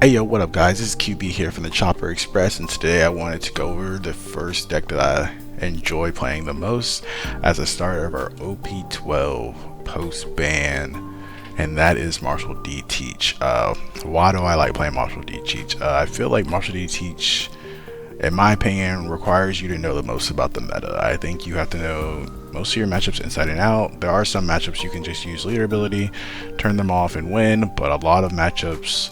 Hey yo, what up guys? This is QB here from the Chopper Express, and today I wanted to go over the first deck that I enjoy playing the most as a starter of our OP12 post ban, and that is Marshall D Teach. Why do I like playing Marshall D Teach? I feel like Marshall D Teach, in my opinion, requires you to know the most about the meta. I think you have to know most of your matchups inside and out. There are some matchups you can just use leader ability, turn them off and win, but a lot of matchups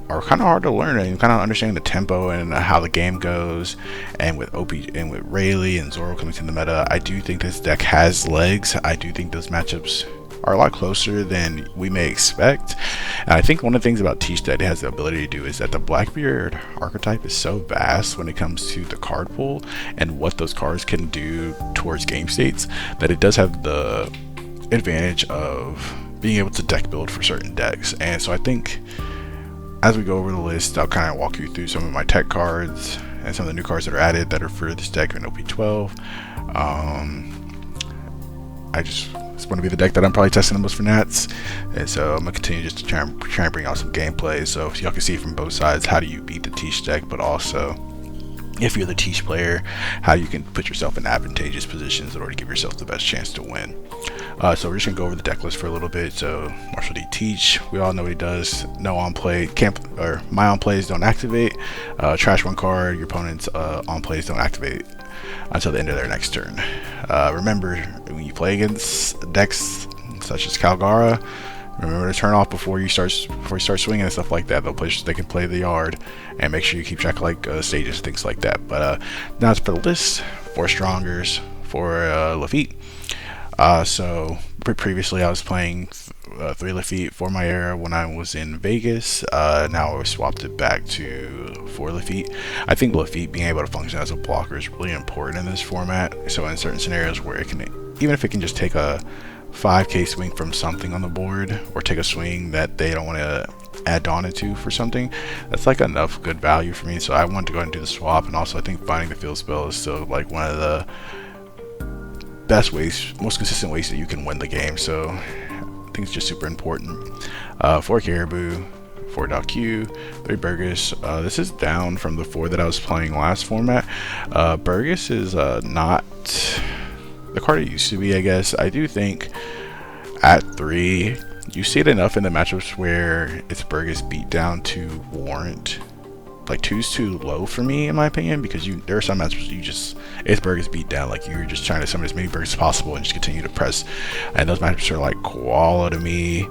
are kind of hard to learn and kind of understanding the tempo and how the game goes. And with and with Rayleigh and Zoro coming to the meta, I do think this deck has legs. I do think those matchups are a lot closer than we may expect. And I think one of the things about Teach that it has the ability to do is that the Blackbeard archetype is so vast when it comes to the card pool and what those cards can do towards game states, that it does have the advantage of being able to deck build for certain decks. And so I think as we go over the list, I'll kind of walk you through some of my tech cards and some of the new cards that are added that are for this deck in OP12. It's going to be the deck that I'm probably testing the most for Nats, and so I'm going to continue just to try and bring out some gameplay so y'all can see from both sides how do you beat the Teach deck, but also if you're the Teach player, how you can put yourself in advantageous positions in order to give yourself the best chance to win. So we're just gonna go over the deck list for a little bit. So Marshall D Teach, we all know what he does. No on play, my on plays don't activate. Trash one card. Your opponent's on plays don't activate until the end of their next turn. Remember, when you play against decks such as Calgara, remember to turn off before you start swinging and stuff like that. They can play the yard, and make sure you keep track of like stages, things like that. But now it's for the list. 4 strongers for Lafitte. So previously I was playing 3 Lafitte for my era when I was in Vegas. Now I swapped it back to 4 Lafitte. I think Lafitte being able to function as a blocker is really important in this format. So in certain scenarios where it can, even if it can just take a 5k swing from something on the board, or take a swing that they don't want to add on into for something, that's like enough good value for me. So I wanted to go ahead and do the swap. And also I think finding the field spell is still like one of the best ways, most consistent ways that you can win the game. So I think it's just super important. 4 Caribou, 4 Q, 3 Burgess. This is down from the 4 that I was playing last format. Burgess is not the card it used to be, I guess. I do think at 3 you see it enough in the matchups where it's Burgess beat down to warrant. Like 2's too low for me, in my opinion, because there are some matchups it's Burgess beat down, like you're just trying to summon as many Burgess as possible and just continue to press, and those matchups are like Koala to me,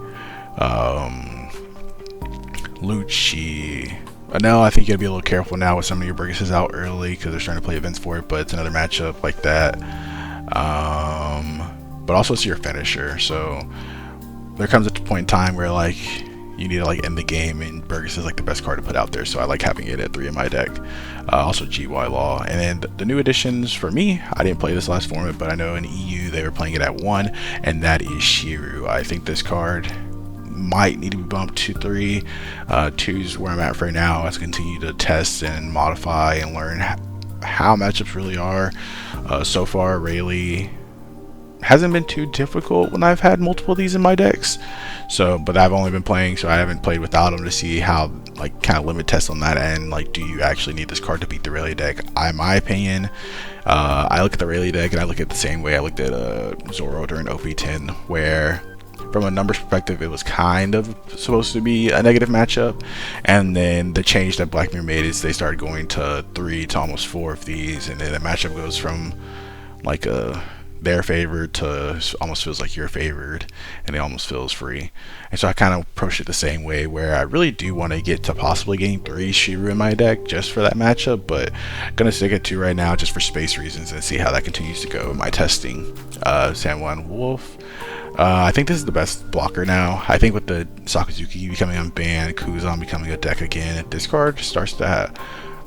Lucci. Now I think you gotta be a little careful now with some of your Burgesses out early because they're starting to play events for it, but it's another matchup like that. But also it's your finisher, so there comes a point in time where like you need to like end the game, and Burgess is like the best card to put out there, so I like having it at 3 in my deck. Also GY Law, and then the new additions for me, I didn't play this last format, but I know in EU they were playing it at 1, and that is Shiru. I think this card might need to be bumped to 3. 2's where I'm at right now as I continue to test and modify and learn how matchups really are. So far Rayleigh hasn't been too difficult when I've had multiple of these in my decks, so but I've only been playing, so I haven't played without them to see how, like, kind of limit test on that end, like do you actually need this card to beat the Rayleigh deck. In my opinion, I look at the Rayleigh deck and I look at it the same way I looked at Zoro during OP10, where from a numbers perspective it was kind of supposed to be a negative matchup, and then the change that Blackbeard made is they started going to 3 to almost 4 of these, and then the matchup goes from like their favored to almost feels like you're favored, and it almost feels free. And so I kind of approached it the same way, where I really do want to get to possibly getting 3 Shiru in my deck just for that matchup, but gonna stick at 2 right now just for space reasons and see how that continues to go in my testing. San Juan Wolf, I think this is the best blocker now. I think with the Sakazuki becoming unbanned, Kuzan becoming a deck again, this card starts to have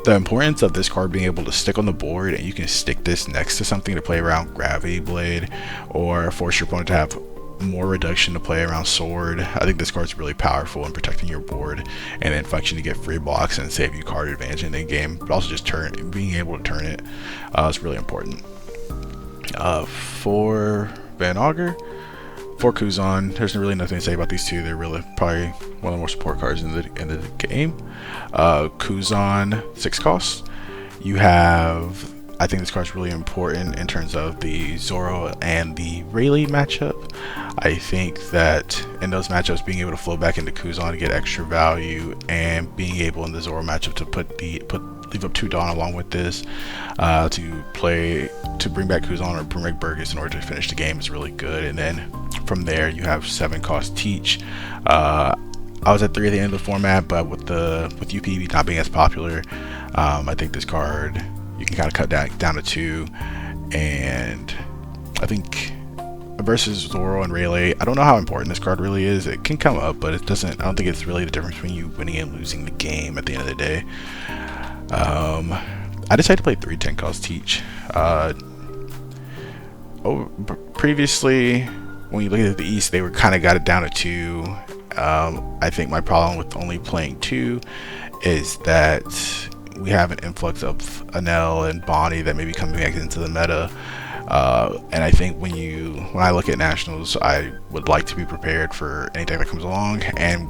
the importance of this card being able to stick on the board, and you can stick this next to something to play around Gravity Blade, or force your opponent to have more reduction to play around Sword. I think this card's really powerful in protecting your board, and then function to get free blocks and save you card advantage in the game, but also just being able to turn it is really important. For Van Auger, for Kuzan, there's really nothing to say about these two. They're really probably one of the more support cards in the game. Kuzan 6 costs. You have, I think this card's really important in terms of the Zoro and the Rayleigh matchup. I think that in those matchups, being able to flow back into Kuzan to get extra value, and being able in the Zoro matchup to leave up 2 Dawn along with this to bring back Kuzan or bring back Burgess in order to finish the game is really good. And then from there you have 7 cost Teach. I was at 3 at the end of the format, but with UPB not being as popular, I think this card you can kind of cut down to 2. And I think versus Zoro and Rayleigh, I don't know how important this card really is. It can come up, but it doesn't. I don't think it's really the difference between you winning and losing the game at the end of the day. I decided to play 3 10 cost Teach. Previously, when you look at the East, they were kind of got it down to 2. I think my problem with only playing 2 is that we have an influx of Anel and Bonnie that may be coming back into the meta. And I think when I look at Nationals, I would like to be prepared for anything that comes along, and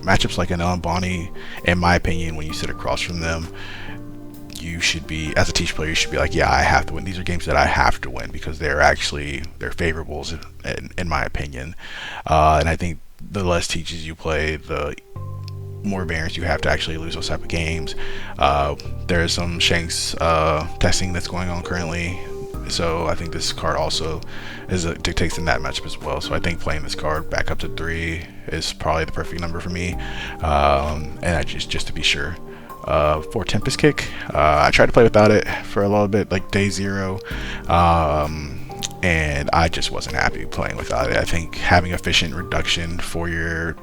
matchups like Anel and Bonnie, in my opinion, when you sit across from them, you should be, as a Teach player, you should be like, yeah, I have to win. These are games that I have to win because they're favorables in my opinion. And I think the less Teaches you play, the more variance you have to actually lose those type of games. There is some Shanks testing that's going on currently, so I think this card also dictates in that matchup as well. So I think playing this card back up to 3 is probably the perfect number for me. And I just to be sure. For Tempest Kick, I tried to play without it for a little bit, like day 0, and I just wasn't happy playing without it. I think having efficient reduction for your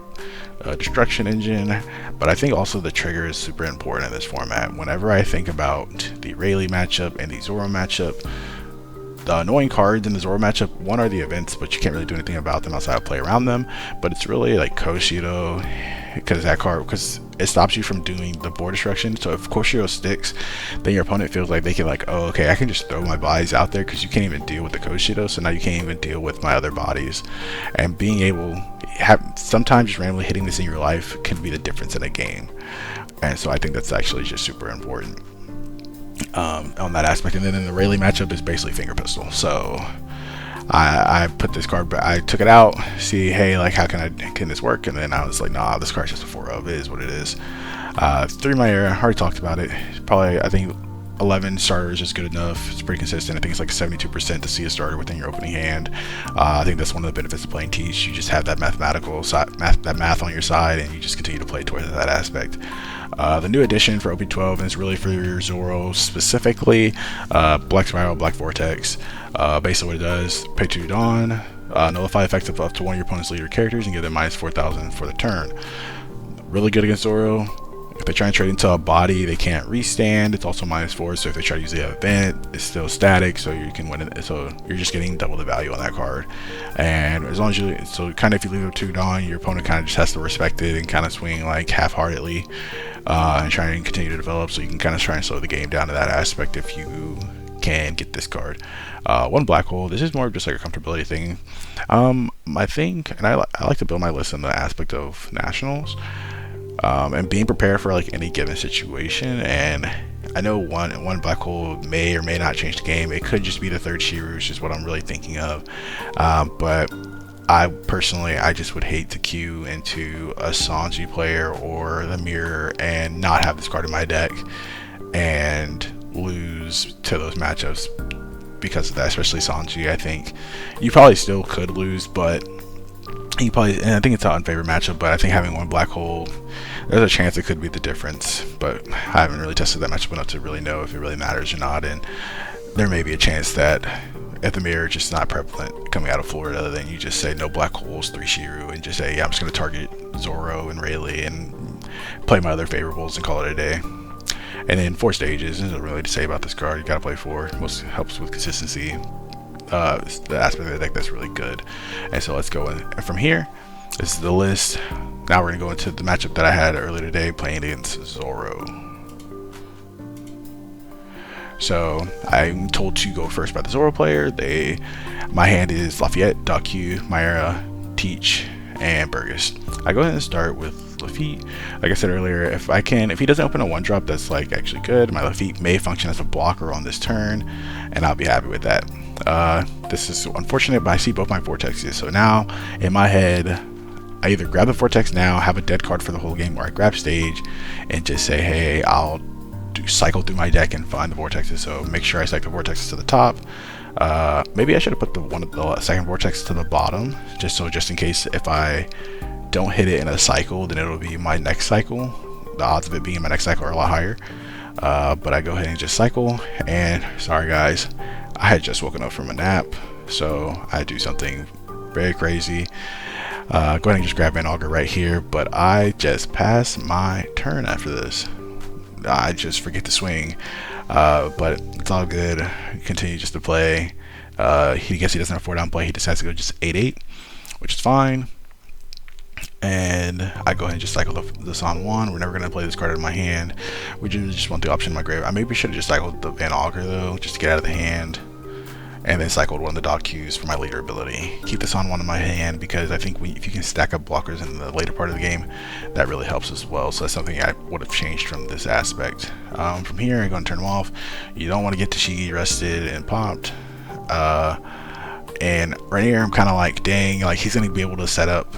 destruction engine, but I think also the trigger is super important in this format. Whenever I think about the Rayleigh matchup and the Zoro matchup, the annoying cards in the Zoro matchup, one are the events, but you can't really do anything about them outside of play around them. But it's really like Koshiro, because it stops you from doing the board destruction. So if Koshiro sticks, then your opponent feels like they can like, oh, okay, I can just throw my bodies out there because you can't even deal with the Koshiro. So now you can't even deal with my other bodies. And being able sometimes just randomly hitting this in your life can be the difference in a game. And so I think that's actually just super important on that aspect. And then in the Rayleigh matchup is basically finger pistol. So I put this card, I took it out, see, hey, like, how can this work? And then I was like, nah, this card's just a 4-of, it is what it is. 3 my era, already talked about it. Probably, I think 11 starters is good enough. It's pretty consistent. I think it's like 72% to see a starter within your opening hand. I think that's one of the benefits of playing Teach. You just have that mathematical side, that math on your side, and you just continue to play towards that aspect. The new addition for OP12 is really for Zoro specifically. Black Spiral, Black Vortex. Basically what it does, pay 2 Dawn, nullify effects of up to one of your opponent's leader characters and give them minus 4,000 for the turn. Really good against Zoro. If they try and trade into a body, they can't restand. It's also minus 4, so if they try to use the event, it's still static, so you can win it. So you're just getting double the value on that card. And as long as you, so kind of if you leave up 2 Dawn, your opponent kind of just has to respect it and kind of swing like half-heartedly and try and continue to develop. So you can kind of try and slow the game down to that aspect if you can get this card. 1 black hole. This is more of just like a comfortability thing. I think, and I like to build my list in the aspect of nationals. And being prepared for like any given situation. And I know one black hole may or may not change the game. It could just be the 3rd Shiru, which is what I'm really thinking of. But I personally, I just would hate to queue into a Sanji player or the Mirror and not have this card in my deck and lose to those matchups because of that, especially Sanji. I think you probably still could lose, but you probably, and I think it's an unfavorable matchup, but I think having 1 black hole, there's a chance it could be the difference. But I haven't really tested that matchup enough to really know if it really matters or not. And there may be a chance that if the Mirror is just not prevalent coming out of Florida, then you just say no black holes, 3 Shiru, and just say, yeah, I'm just going to target Zoro and Rayleigh and play my other favorables and call it a day. And then 4 stages, there's nothing really to say about this card. You got to play 4. Most helps with consistency. The aspect of the deck that's really good. And so let's go in. And from here, this is the list. Now we're going to go into the matchup that I had earlier today playing against Zoro. So I'm told to go first by the Zoro player. My hand is Lafayette, Daku, Myra, Teach, and Burgess. I go ahead and start with Lafitte. Like I said earlier, if he doesn't open a 1-drop that's like actually good, my Lafitte may function as a blocker on this turn, and I'll be happy with that. This is unfortunate, but I see both my vortexes. So now in my head, I either grab the vortex now, have a dead card for the whole game, or I grab stage and just say, hey, I'll cycle through my deck and find the vortexes. So make sure I cycle the vortexes to the top. Maybe I should have put the second vortex to the bottom, just in case if I don't hit it in a cycle, then it'll be my next cycle. The odds of it being my next cycle are a lot higher. But I go ahead and just cycle, and sorry guys, I had just woken up from a nap, so I do something very crazy. Go ahead and just grab an auger right here, but I just pass my turn after this. I just forget to swing, but it's all good. Continue just to play. He doesn't have 4-down play. He decides to go just 8-8, which is fine. And I go ahead and just cycle this on 1. We're never going to play this card out of my hand. We just want the option in my grave. I maybe should have just cycled the Van Augur though, just to get out of the hand. And then cycled one of the dog cues for my leader ability. Keep this on 1 in my hand because I think if you can stack up blockers in the later part of the game, that really helps as well. So that's something I would have changed from this aspect. From here, I'm going to turn them off. You don't want to get Tashigi rested and popped. And right here, I'm kind of like, dang, like he's going to be able to set up.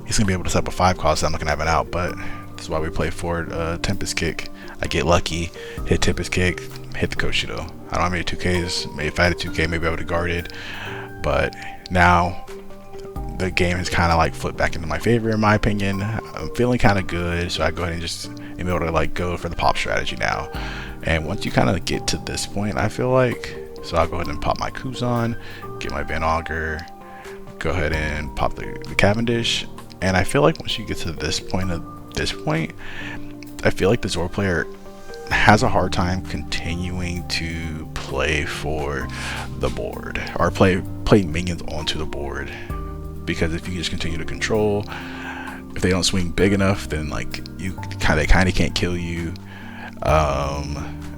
He's going to be able to set up a 5 cost, so I'm not going to have an out, but this is why we play forward Tempest Kick. I get lucky, hit Tempest Kick, hit the Koshido. I don't have any 2Ks. Maybe if I had a 2K, maybe I would have guarded. But now the game has kind of like flipped back into my favor, in my opinion. I'm feeling kind of good, so I go ahead and just am able to like go for the pop strategy now. And once you kind of get to this point, I feel like, so I'll go ahead and pop my Kuzan, get my Van Augur, go ahead and pop the Cavendish. And I feel like once you get to this point, I feel like the Zoro player has a hard time continuing to play for the board or play minions onto the board, because if you just continue to control, if they don't swing big enough, then like they kind of can't kill you.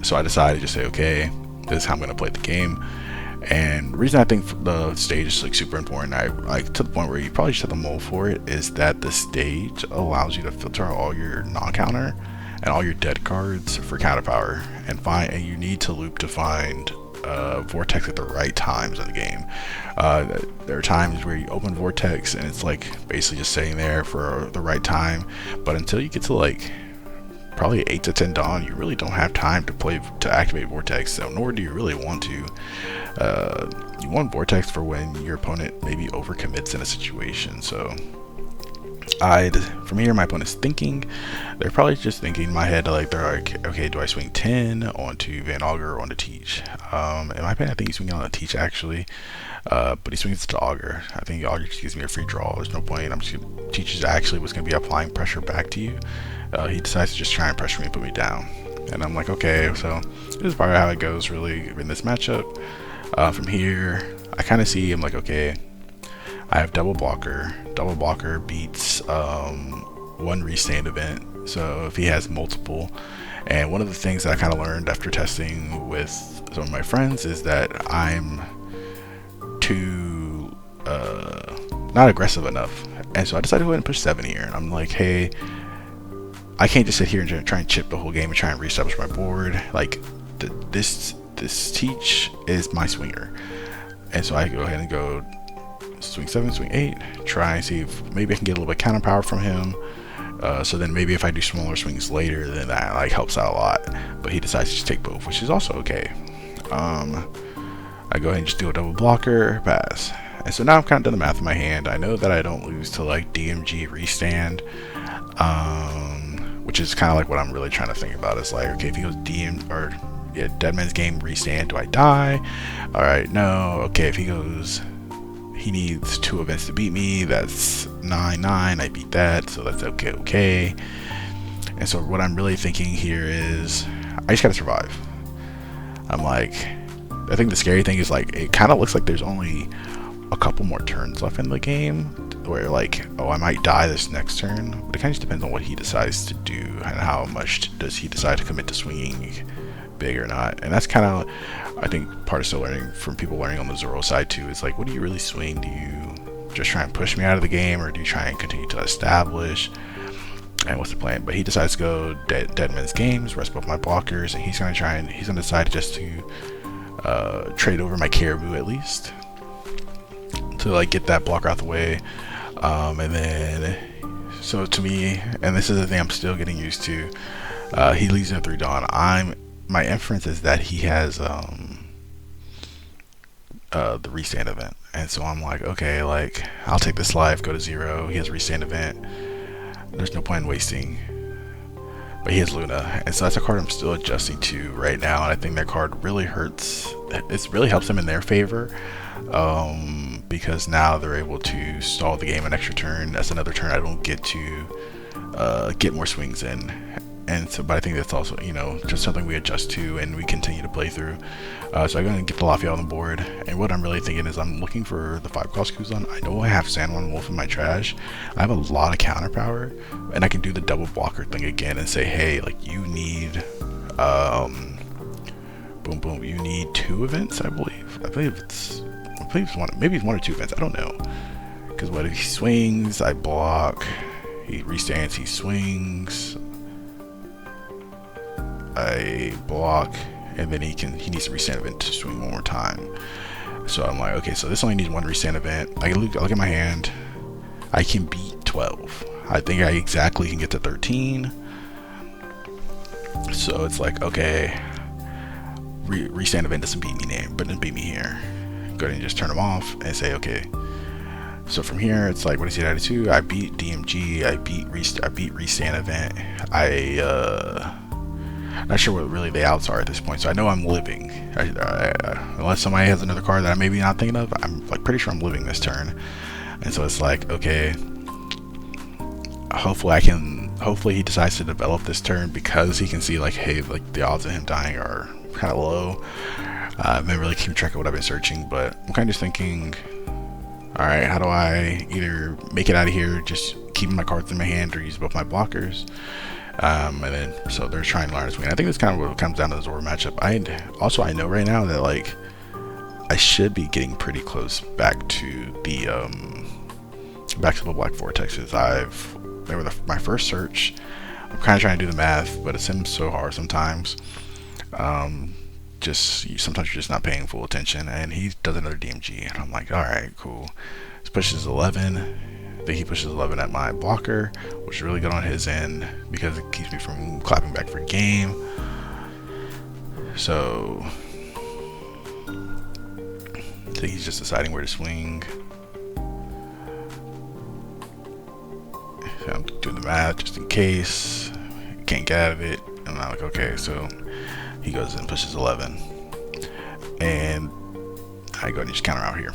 So I decided to just say, okay, this is how I'm going to play the game. And the reason I think the stage is like super important, I like to the point where you probably just have to mull for it, is that the stage allows you to filter out all your non-counter and all your dead cards for counter power, and you need to loop to find vortex at the right times in the game. There are times where you open vortex and it's like basically just sitting there for the right time, but until you get to like probably 8 to 10 dawn, you really don't have time to activate vortex, so nor do you really want to. You want vortex for when your opponent maybe overcommits in a situation. So from here, my opponent's thinking, they're probably just thinking in my head, like they're like, okay, do I swing 10 onto Van Augur or onto Teach? In my opinion, I think he's swinging on a Teach actually, but he swings to Augur. I think Augur just gives me a free draw. There's no point. Teach is actually what's going to be applying pressure back to you. He decides to just try and pressure me and put me down, and I'm like, okay, so this is probably how it goes really in this matchup. From here, I kind of see, I'm like, okay, I have double blocker. Double blocker beats one restand event, so if he has multiple. And one of the things that I kind of learned after testing with some of my friends is that I'm too not aggressive enough, and so I decided to go ahead and push 7 here. And I'm like, hey, I can't just sit here and try and chip the whole game and try and reestablish my board. Like this Teach is my swinger, and so I go ahead and go swing 7, swing 8, try and see if maybe I can get a little bit counter power from him. So then maybe if I do smaller swings later, then that like helps out a lot. But he decides to just take both, which is also okay. I go ahead and just do a double blocker, pass. And so now I've kind of done the math in my hand. I know that I don't lose to like DMG restand, which is kind of like what I'm really trying to think about. Is like, okay, if he goes Dead Man's Game restand, do I die? All right, no. Okay, if he goes, he needs 2 events to beat me. That's 9-9. I beat that, so that's okay. And so what I'm really thinking here is, I just gotta survive. I'm like, I think the scary thing is like, it kind of looks like there's only a couple more turns left in the game where like, oh, I might die this next turn, but it kind of just depends on what he decides to do and how much does he decide to commit to swinging big or not. And that's kind of, I think, part of still learning from people learning on the Zoro side too, is like, what do you really swing? Do you just try and push me out of the game, or do you try and continue to establish? And what's the plan? But he decides to go dead men's games, rest both my blockers, and he's gonna decide just to trade over my Caribou at least to like get that blocker out the way. And then, so to me, and this is the thing I'm still getting used to, he leaves in 3 Dawn. My inference is that he has the restand event, and so I'm like, okay, like I'll take this life, go to 0. He has a restand event. There's no point in wasting. But he has Luna, and so that's a card I'm still adjusting to right now, and I think that card really hurts. It really helps them in their favor, because now they're able to stall the game an extra turn. That's another turn I don't get to get more swings in. And so, but I think that's also, you know, just something we adjust to and we continue to play through. So I'm going to get the Lafayette on the board, and what I'm really thinking is I'm looking for the 5-cost Kuzan. I know I have Sandworm Wolf in my trash. I have a lot of counter power, and I can do the double blocker thing again and say, hey, like you need, boom, boom, you need 2 events, I believe. I believe it's one, maybe it's 1 or 2 events. I don't know. Because what if he swings, I block. He restands, he swings. I block, and then he needs to restand event to swing 1 more time. So I'm like, okay, so this only needs 1 restand event. I look at my hand. I can beat 12. I think I exactly can get to 13. So it's like, okay, restand event doesn't beat me there, but doesn't beat me here. Go ahead and just turn them off and say, okay. So from here, it's like, what is he at 2? I beat DMG. I beat restand event. Not sure what really the outs are at this point, so I know I'm living. Unless somebody has another card that I maybe not thinking of, I'm like pretty sure I'm living this turn. And so it's like, okay, hopefully he decides to develop this turn, because he can see like, hey, like the odds of him dying are kind of low. I've been really keeping track of what I've been searching, but I'm kind of just thinking, all right, how do I either make it out of here just keeping my cards in my hand, or use both my blockers? And then, so they're trying to learn this wing. I think that's kind of what it comes down to the Zoro matchup. I know right now that like I should be getting pretty close back to the Black Vortexes. They were my first search. I'm kind of trying to do the math, but it seems so hard sometimes. Sometimes you're just not paying full attention. And he does another DMG, and I'm like, all right, cool. This pushes 11. Then he pushes 11 at my blocker, which is really good on his end because it keeps me from clapping back for game. So I think he's just deciding where to swing. So I'm doing the math just in case. Can't get out of it. And I'm like, okay, so he goes and pushes 11. And I go and just counter out here.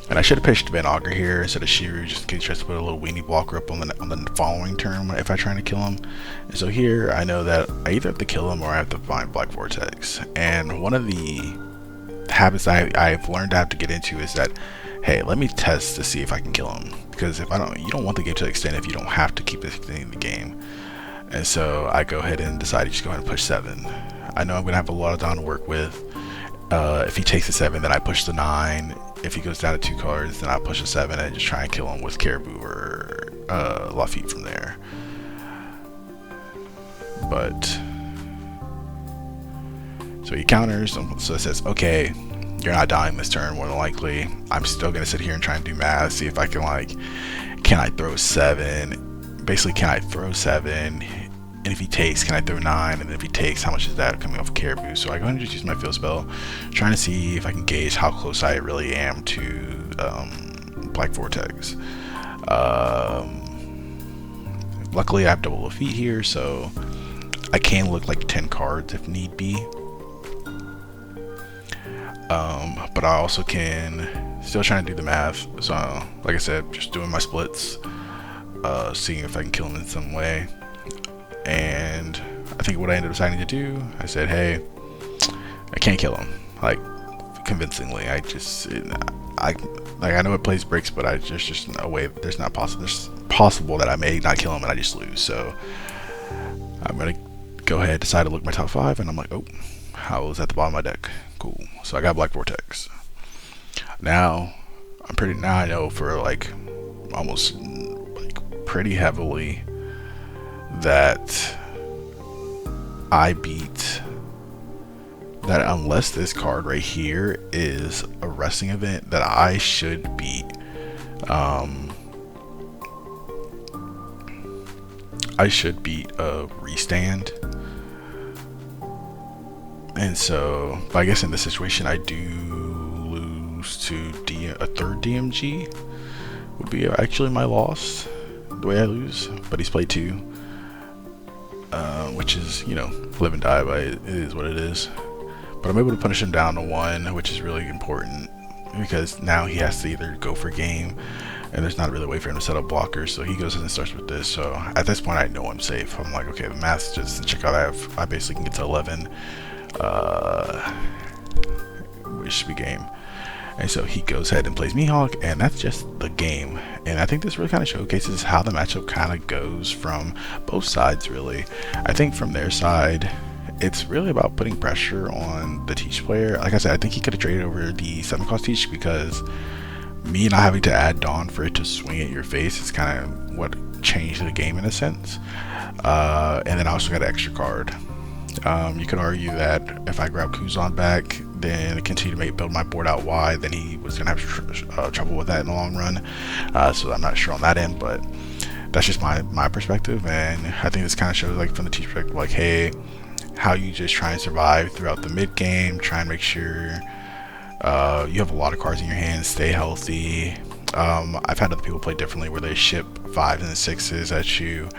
And I should have pitched Van Augur here instead of Shiru, just in case he tries to put a little weenie blocker up on the following turn if I try to kill him. And so here I know that I either have to kill him or I have to find Black Vortex. And one of the habits I've learned to have to get into is that, hey, let me test to see if I can kill him. Because you don't want the game to extend if you don't have to keep extending the game. And so I go ahead and decide to just go ahead and push 7. I know I'm going to have a lot of down to work with. If he takes the 7, then I push the 9. If he goes down to 2 cards, then I push a 7 and just try and kill him with Caribou or Lafitte from there. But so he counters, so it says, okay, you're not dying this turn more than likely. I'm still gonna sit here and try and do math, see if I can I throw 7? Basically, can I throw 7? And if he takes, can I throw 9? And then if he takes, how much is that coming off of Caribou? So I go ahead and just use my field spell, trying to see if I can gauge how close I really am to Black Vortex. Luckily, I have double Lafitte here, so I can look like 10 cards if need be. But I also can still trying to do the math. So, like I said, just doing my splits, seeing if I can kill him in some way. And I think what I ended up deciding to do, I said, hey, I can't kill him, like, convincingly. I like, I know it plays bricks, but there's just no way. There's possible that I may not kill him and I just lose. So I'm gonna go ahead, decide to look at my top 5, and I'm like, oh, Howl's at the bottom of my deck. Cool. So I got Black Vortex. Now I know for like almost like pretty heavily that I beat that unless this card right here is a wrestling event that I should beat. I should beat a restand. And so, but I guess in this situation I do lose to a third DMG would be actually my loss, the way I lose. But he's played 2, which is, you know, live and die by it is what it is. But I'm able to punish him down to 1, which is really important because now he has to either go for game, and there's not really a way for him to set up blockers, so he goes in and starts with this. So at this point I know I'm safe. I'm like, okay, the math just check out. I basically can get to 11, which should be game. And so he goes ahead and plays Mihawk, and that's just the game. And I think this really kind of showcases how the matchup kind of goes from both sides, really. I think from their side, it's really about putting pressure on the Teach player. Like I said, I think he could have traded over the 7-cost Teach, because me not having to add Dawn for it to swing at your face is kind of what changed the game in a sense. And then I also got an extra card. You could argue that if I grab Kuzan back, then continue to build my board out wide, then he was going to have trouble with that in the long run. So I'm not sure on that end, but that's just my perspective. And I think this kind of shows, like, from the Teach perspective, like, hey, how you just try and survive throughout the mid game, try and make sure you have a lot of cards in your hands, stay healthy. I've had other people play differently where they ship 5s and 6s at you.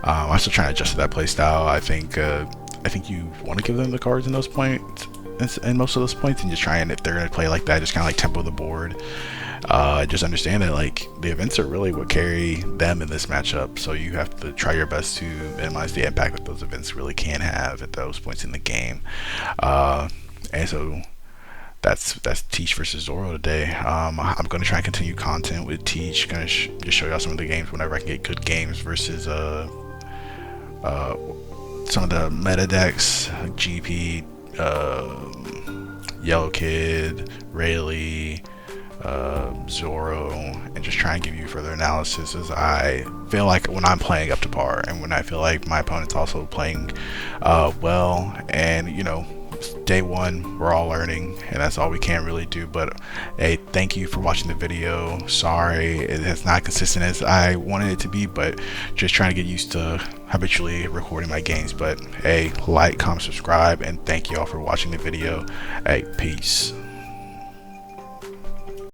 I'm still trying to adjust to that play style. I think you want to give them the cards in those points, and most of those points, and just try and, if they're going to play like that, just kind of like tempo the board. Just understand that, like, the events are really what carry them in this matchup, so you have to try your best to minimize the impact that those events really can have at those points in the game. And so that's Teach versus Zoro today. I'm going to try and continue content with Teach. Going to just show y'all some of the games whenever I can get good games versus some of the meta decks, like GP, Yellow Kid, Rayleigh, Zoro, and just try and give you further analysis as I feel like when I'm playing up to par, and when I feel like my opponent's also playing well. And, you know, day 1, we're all learning, and that's all we can really do. But hey, thank you for watching the video. Sorry it's not consistent as I wanted it to be, but just trying to get used to habitually recording my games. But hey, like, comment, subscribe, and thank you all for watching the video. Hey, peace.